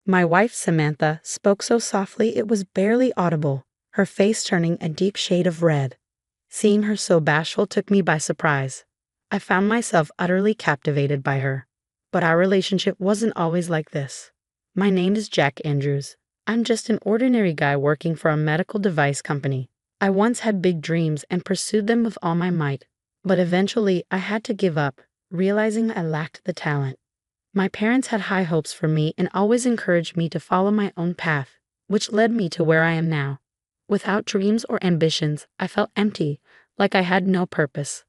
My wife, Samantha, spoke so softly it was barely audible, her face turning a deep shade of red. Seeing her so bashful took me by surprise. I found myself utterly captivated by her. But our relationship wasn't always like this. My name is Jack Andrews. I'm just an ordinary guy working for a medical device company. I once had big dreams and pursued them with all my might. But eventually I had to give up, realizing I lacked the talent. My parents had high hopes for me and always encouraged me to follow my own path, which led me to where I am now. Without dreams or ambitions, I felt empty, like I had no purpose.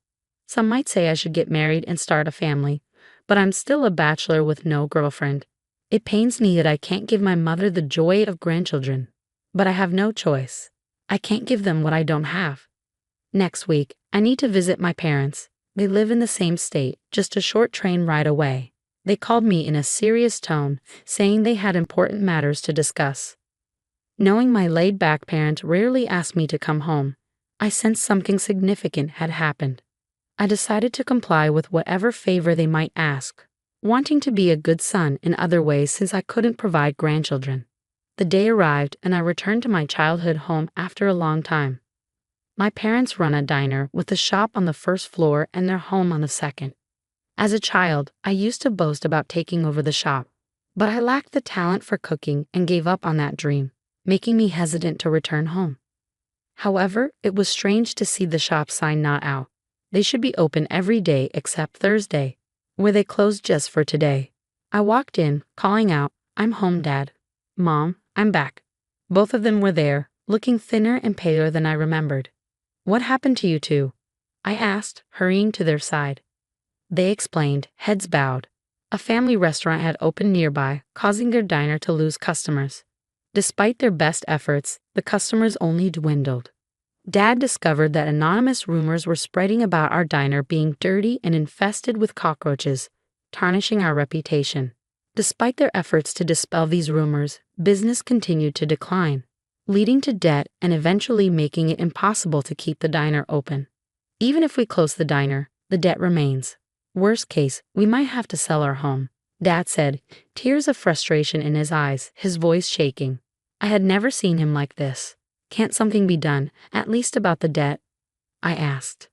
Some might say I should get married and start a family, but I'm still a bachelor with no girlfriend. It pains me that I can't give my mother the joy of grandchildren. But I have no choice. I can't give them what I don't have. Next week, I need to visit my parents. They live in the same state, just a short train ride away. They called me in a serious tone, saying they had important matters to discuss. Knowing my laid-back parents rarely asked me to come home, I sensed something significant had happened. I decided to comply with whatever favor they might ask, wanting to be a good son in other ways since I couldn't provide grandchildren. The day arrived and I returned to my childhood home after a long time. My parents run a diner with a shop on the first floor and their home on the second. As a child, I used to boast about taking over the shop, but I lacked the talent for cooking and gave up on that dream, making me hesitant to return home. However, it was strange to see the shop sign not out. They should be open every day except Thursday, where they closed just for today. I walked in, calling out, "I'm home, Dad." "Mom, I'm back." Both of them were there, looking thinner and paler than I remembered. "What happened to you two?" I asked, hurrying to their side. They explained, heads bowed. A family restaurant had opened nearby, causing their diner to lose customers. Despite their best efforts, the customers only dwindled. Dad discovered that anonymous rumors were spreading about our diner being dirty and infested with cockroaches, tarnishing our reputation. Despite their efforts to dispel these rumors, business continued to decline, leading to debt and eventually making it impossible to keep the diner open. Even if we close the diner, the debt remains. Worst case, we might have to sell our home, Dad said, tears of frustration in his eyes, his voice shaking. I had never seen him like this. "Can't something be done, at least about the debt?" I asked.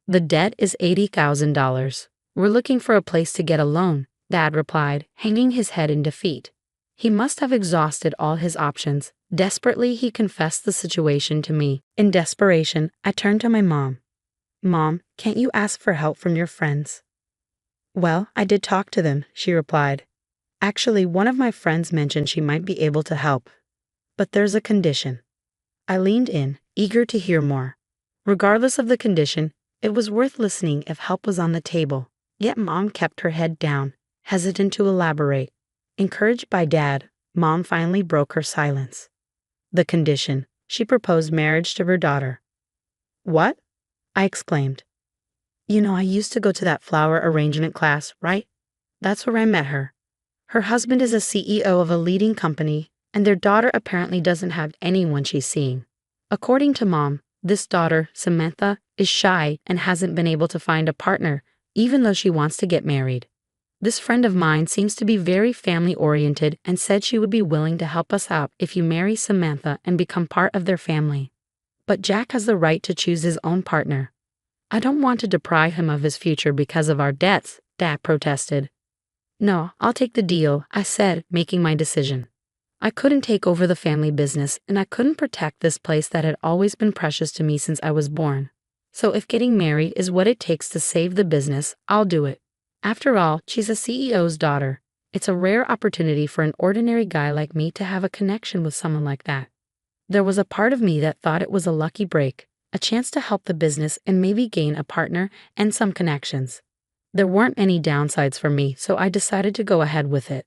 "The debt is $80,000. We're looking for a place to get a loan," Dad replied, hanging his head in defeat. He must have exhausted all his options. Desperately, he confessed the situation to me. In desperation, I turned to my mom. "Mom, can't you ask for help from your friends?" "Well, I did talk to them," she replied. "Actually, one of my friends mentioned she might be able to help. But there's a condition." I leaned in, eager to hear more. Regardless of the condition, it was worth listening if help was on the table. Yet Mom kept her head down, hesitant to elaborate. Encouraged by Dad, Mom finally broke her silence. The condition: she proposed marriage to her daughter. "What?" I exclaimed. "You know, I used to go to that flower arrangement class, right? That's where I met her. Her husband is a CEO of a leading company, and their daughter apparently doesn't have anyone she's seeing. According to Mom, this daughter, Samantha, is shy and hasn't been able to find a partner, even though she wants to get married. This friend of mine seems to be very family-oriented and said she would be willing to help us out if you marry Samantha and become part of their family. But Jack has the right to choose his own partner. I don't want to deprive him of his future because of our debts," Dad protested. "No, I'll take the deal," I said, making my decision. I couldn't take over the family business, and I couldn't protect this place that had always been precious to me since I was born. So if getting married is what it takes to save the business, I'll do it. After all, she's a CEO's daughter. It's a rare opportunity for an ordinary guy like me to have a connection with someone like that. There was a part of me that thought it was a lucky break, a chance to help the business and maybe gain a partner and some connections. There weren't any downsides for me, so I decided to go ahead with it.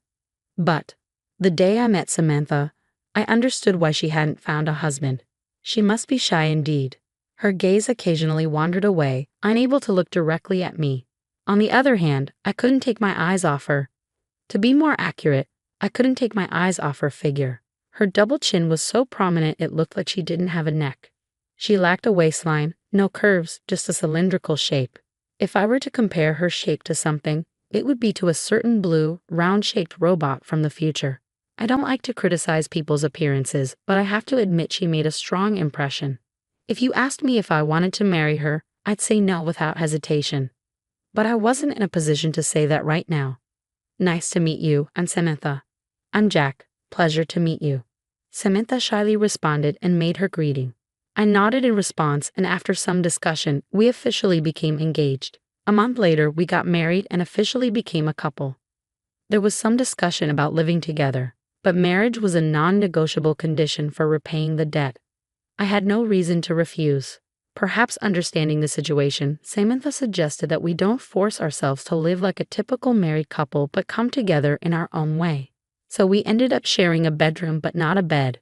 But the day I met Samantha, I understood why she hadn't found a husband. She must be shy indeed. Her gaze occasionally wandered away, unable to look directly at me. On the other hand, I couldn't take my eyes off her. To be more accurate, I couldn't take my eyes off her figure. Her double chin was so prominent it looked like she didn't have a neck. She lacked a waistline, no curves, just a cylindrical shape. If I were to compare her shape to something, it would be to a certain blue, round-shaped robot from the future. I don't like to criticize people's appearances, but I have to admit she made a strong impression. If you asked me if I wanted to marry her, I'd say no without hesitation. But I wasn't in a position to say that right now. Nice to meet you, I'm Samantha. I'm Jack. Pleasure to meet you. Samantha shyly responded and made her greeting. I nodded in response, and after some discussion, we officially became engaged. A month later, we got married and officially became a couple. There was some discussion about living together, but marriage was a non-negotiable condition for repaying the debt. I had no reason to refuse. Perhaps understanding the situation, Samantha suggested that we don't force ourselves to live like a typical married couple but come together in our own way. So we ended up sharing a bedroom but not a bed.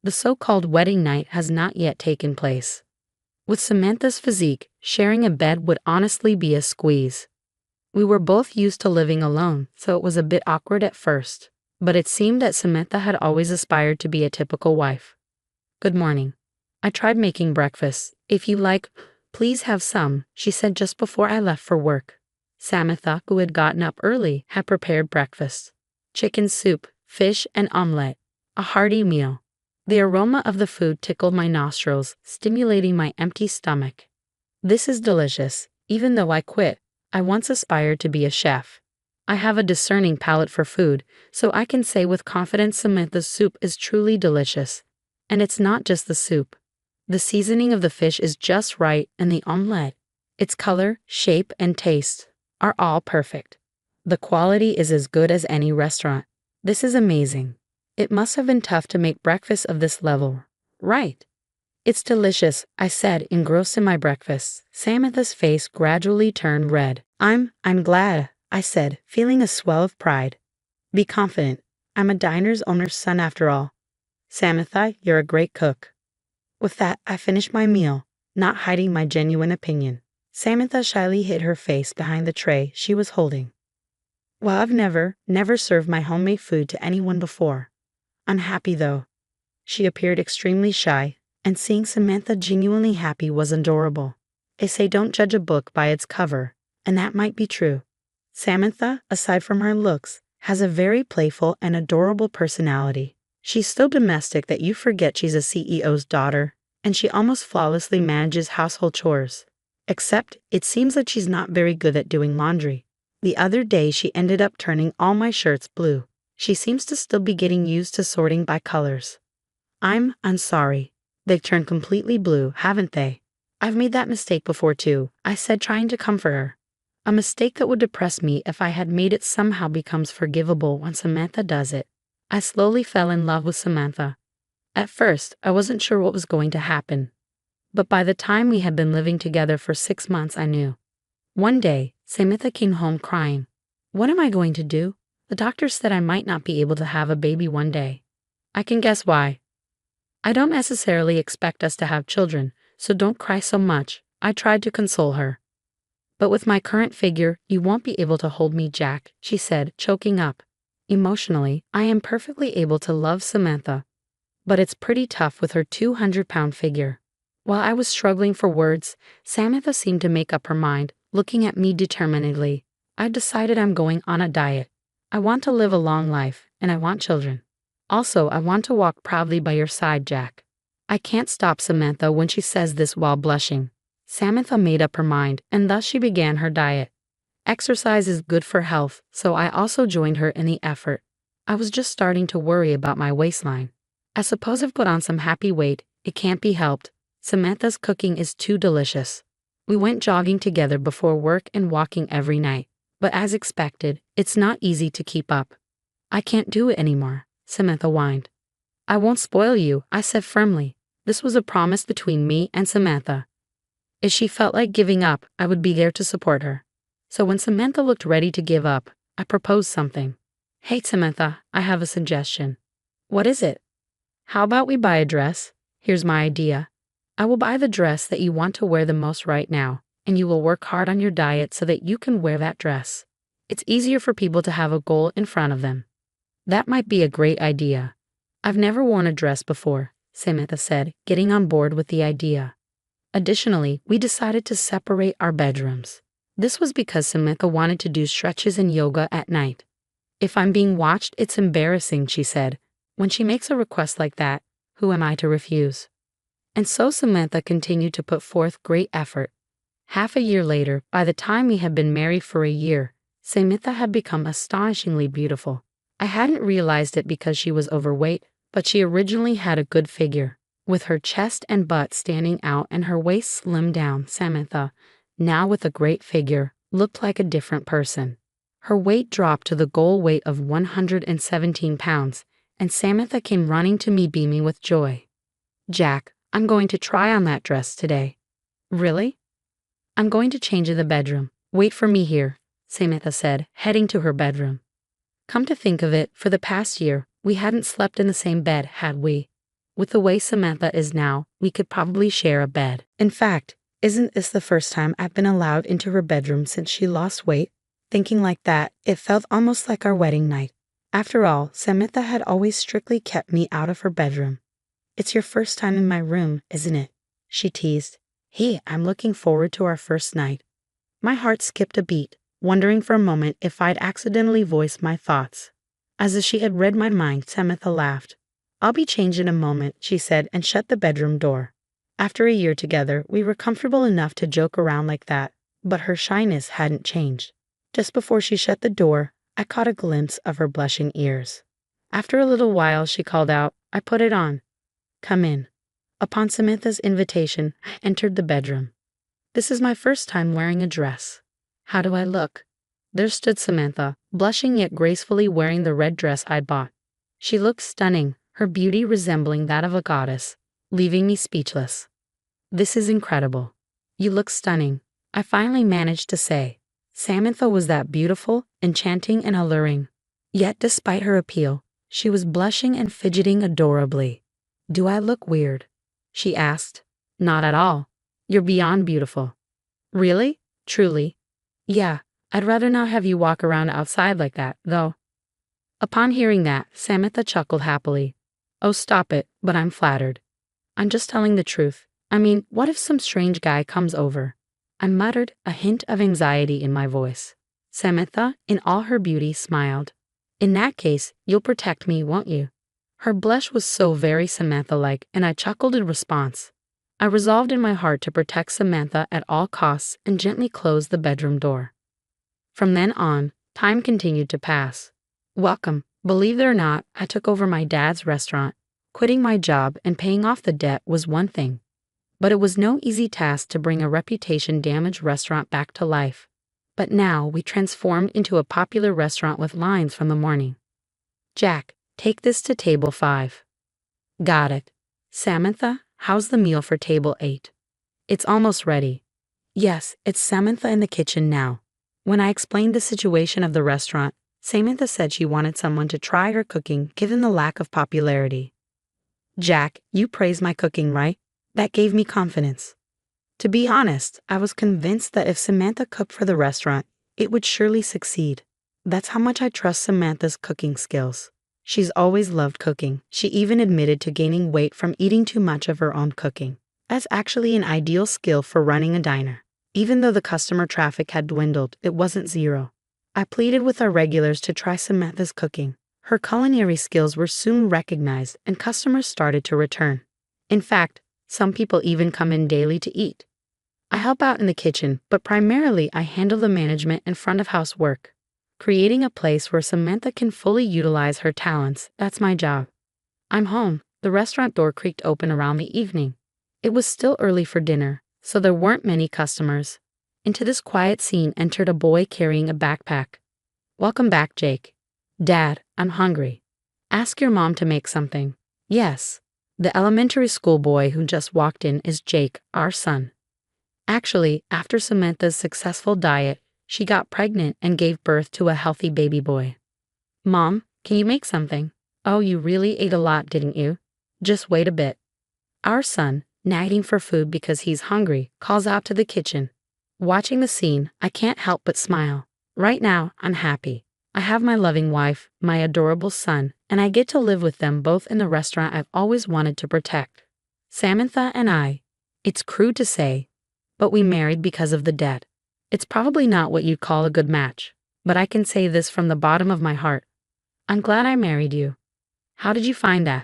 The so-called wedding night has not yet taken place. With Samantha's physique, sharing a bed would honestly be a squeeze. We were both used to living alone, so it was a bit awkward at first, but it seemed that Samantha had always aspired to be a typical wife. Good morning. I tried making breakfast. If you like, please have some, she said just before I left for work. Samantha, who had gotten up early, had prepared breakfast. Chicken soup, fish, and omelette. A hearty meal. The aroma of the food tickled my nostrils, stimulating my empty stomach. This is delicious. Even though I quit, I once aspired to be a chef. I have a discerning palate for food, so I can say with confidence Samantha's soup is truly delicious. And it's not just the soup. The seasoning of the fish is just right, and the omelette, its color, shape, and taste, are all perfect. The quality is as good as any restaurant. This is amazing. It must have been tough to make breakfast of this level, right? It's delicious, I said, engrossed in my breakfast. Samantha's face gradually turned red. I'm glad, I said, feeling a swell of pride. Be confident. I'm a diner's owner's son after all. Samantha, you're a great cook. With that, I finished my meal, not hiding my genuine opinion. Samantha shyly hid her face behind the tray she was holding. Well, I've never served my homemade food to anyone before. I'm happy though. She appeared extremely shy, and seeing Samantha genuinely happy was adorable. They say don't judge a book by its cover, and that might be true. Samantha, aside from her looks, has a very playful and adorable personality. She's so domestic that you forget she's a CEO's daughter, and she almost flawlessly manages household chores. Except, it seems that she's not very good at doing laundry. The other day she ended up turning all my shirts blue. She seems to still be getting used to sorting by colors. I'm sorry. They've turned completely blue, haven't they? I've made that mistake before too, I said, trying to comfort her. A mistake that would depress me if I had made it somehow becomes forgivable when Samantha does it. I slowly fell in love with Samantha. At first, I wasn't sure what was going to happen. But by the time we had been living together for 6 months, I knew. One day, Samantha came home crying. What am I going to do? The doctor said I might not be able to have a baby one day. I can guess why. I don't necessarily expect us to have children, so don't cry so much, I tried to console her. But with my current figure, you won't be able to hold me, Jack, she said, choking up. Emotionally, I am perfectly able to love Samantha. But it's pretty tough with her 200-pound figure. While I was struggling for words, Samantha seemed to make up her mind, looking at me determinedly. I've decided I'm going on a diet. I want to live a long life, and I want children. Also, I want to walk proudly by your side, Jack. I can't stop Samantha when she says this while blushing. Samantha made up her mind, and thus she began her diet. Exercise is good for health, so I also joined her in the effort. I was just starting to worry about my waistline. I suppose I've put on some happy weight. It can't be helped. Samantha's cooking is too delicious. We went jogging together before work and walking every night. But as expected, it's not easy to keep up. I can't do it anymore, Samantha whined. I won't spoil you, I said firmly. This was a promise between me and Samantha. If she felt like giving up, I would be there to support her. So when Samantha looked ready to give up, I proposed something. Hey Samantha, I have a suggestion. What is it? How about we buy a dress? Here's my idea. I will buy the dress that you want to wear the most right now, and you will work hard on your diet so that you can wear that dress. It's easier for people to have a goal in front of them. That might be a great idea. I've never worn a dress before, Samantha said, getting on board with the idea. Additionally, we decided to separate our bedrooms. This was because Samantha wanted to do stretches and yoga at night. If I'm being watched, it's embarrassing, she said, When she makes a request like that, who am I to refuse? And so Samantha continued to put forth great effort. Half a year later, by the time we had been married for a year, Samantha had become astonishingly beautiful. I hadn't realized it because she was overweight, but she originally had a good figure. With her chest and butt standing out and her waist slimmed down, Samantha, now with a great figure, looked like a different person. Her weight dropped to the goal weight of 117 pounds, and Samantha came running to me beaming with joy. "Jack, I'm going to try on that dress today." "Really?" "I'm going to change in the bedroom. Wait for me here," Samantha said, heading to her bedroom. Come to think of it, for the past year, we hadn't slept in the same bed, had we? With the way Samantha is now, we could probably share a bed. In fact, isn't this the first time I've been allowed into her bedroom since she lost weight? Thinking like that, it felt almost like our wedding night. After all, Samantha had always strictly kept me out of her bedroom. "It's your first time in my room, isn't it?" she teased. "Hey, I'm looking forward to our first night." My heart skipped a beat, wondering for a moment if I'd accidentally voiced my thoughts. As if she had read my mind, Samantha laughed. "I'll be changed in a moment," she said, and shut the bedroom door. After a year together, we were comfortable enough to joke around like that, but her shyness hadn't changed. Just before she shut the door, I caught a glimpse of her blushing ears. After a little while, she called out, "I put it on. Come in." Upon Samantha's invitation, I entered the bedroom. This is my first time wearing a dress. How do I look? There stood Samantha, blushing yet gracefully wearing the red dress I'd bought. She looked stunning, her beauty resembling that of a goddess, leaving me speechless. "This is incredible. You look stunning," I finally managed to say. Samantha was that beautiful, enchanting, and alluring. Yet despite her appeal, she was blushing and fidgeting adorably. "Do I look weird?" she asked. "Not at all. You're beyond beautiful." "Really? Truly?" "Yeah, I'd rather not have you walk around outside like that, though." Upon hearing that, Samantha chuckled happily. "Oh, stop it, but I'm flattered. I'm just telling the truth. I mean, what if some strange guy comes over?" I muttered, a hint of anxiety in my voice. Samantha, in all her beauty, smiled. "In that case, you'll protect me, won't you?" Her blush was so very Samantha-like, and I chuckled in response. I resolved in my heart to protect Samantha at all costs and gently closed the bedroom door. From then on, time continued to pass. Welcome. Believe it or not, I took over my dad's restaurant. Quitting my job and paying off the debt was one thing, but it was no easy task to bring a reputation-damaged restaurant back to life. But now we transformed into a popular restaurant with lines from the morning. "Jack, take this to table 5. "Got it." "Samantha, how's the meal for table 8? "It's almost ready." Yes, it's Samantha in the kitchen now. When I explained the situation of the restaurant, Samantha said she wanted someone to try her cooking given the lack of popularity. "Jack, you praise my cooking, right?" That gave me confidence. To be honest, I was convinced that if Samantha cooked for the restaurant, it would surely succeed. That's how much I trust Samantha's cooking skills. She's always loved cooking. She even admitted to gaining weight from eating too much of her own cooking. That's actually an ideal skill for running a diner. Even though the customer traffic had dwindled, it wasn't zero. I pleaded with our regulars to try Samantha's cooking. Her culinary skills were soon recognized and customers started to return. In fact, some people even come in daily to eat. I help out in the kitchen, but primarily I handle the management and front of house work. Creating a place where Samantha can fully utilize her talents, that's my job. I'm home. The restaurant door creaked open around the evening. It was still early for dinner, so there weren't many customers. Into this quiet scene entered a boy carrying a backpack. "Welcome back, Jake." "Dad, I'm hungry." "Ask your mom to make something." "Yes." The elementary school boy who just walked in is Jake, our son. Actually, after Samantha's successful diet, she got pregnant and gave birth to a healthy baby boy. "Mom, can you make something?" "Oh, you really ate a lot, didn't you?" "Just wait a bit." Our son, nagging for food because he's hungry, calls out to the kitchen. Watching the scene, I can't help but smile. Right now, I'm happy. I have my loving wife, my adorable son, and I get to live with them both in the restaurant I've always wanted to protect. Samantha and I, it's crude to say, but we married because of the debt. It's probably not what you'd call a good match, but I can say this from the bottom of my heart. I'm glad I married you. How did you find that?